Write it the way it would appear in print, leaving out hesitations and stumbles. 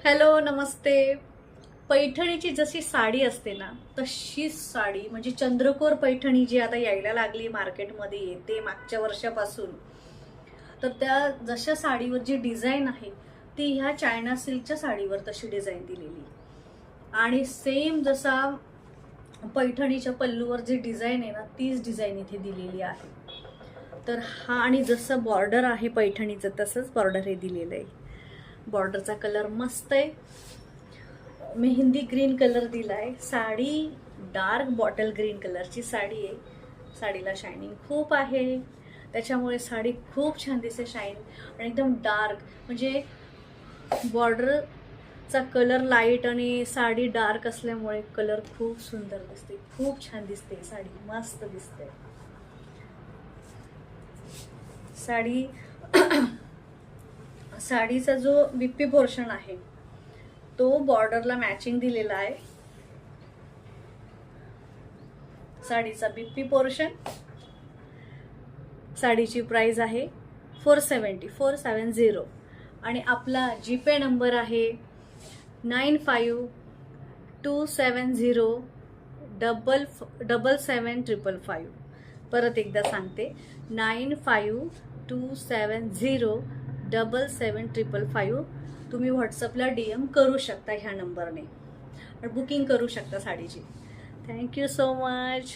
Hello, नमस्ते. पैठणीची जशी साडी असते ना, तशीच साडी म्हणजे चंद्रकोर पैठणी जी आता यायला लागली मार्केटमध्ये, येते मागच्या वर्षापासून. तर त्या जशा साडीवर जी डिझाईन आहे ती ह्या चायना सिल्कच्या साडीवर तशी डिझाईन दिलेली, आणि सेम जसा पैठणीच्या पल्लूवर जी डिझाईन आहे ना, तीच डिझाईन इथे दिलेली आहे. तर हा, आणि जसं बॉर्डर आहे पैठणीचं तसंच बॉर्डर हे दिलेलं आहे. बॉर्डरचा कलर मस्त आहे, मेहंदी ग्रीन कलर दिलाय. साडी डार्क बॉटल ग्रीन कलरची साडी आहे. साडीला शायनिंग खूप आहे, त्याच्यामुळे साडी खूप छान दिसते. शाईन आणि एकदम डार्क, म्हणजे बॉर्डरचा कलर लाईट आणि साडी डार्क असल्यामुळे कलर खूप सुंदर दिसते, खूप छान दिसते. साडी मस्त दिसते. साडी साडीचा जो बीपी पोर्शन आहे तो बॉर्डरला मॅचिंग दिलेला आहे. साडीचा बीपी पोर्शन. साडीची प्राइस आहे 470 आणि आपला जीपे नंबर आहे 95270755. परत एकदा सांगते, 95270755. तुम्ही व्हॉट्सअपला DM करू शकता ह्या नंबरने, बुकिंग करू शकता साडीची. Thank you so much.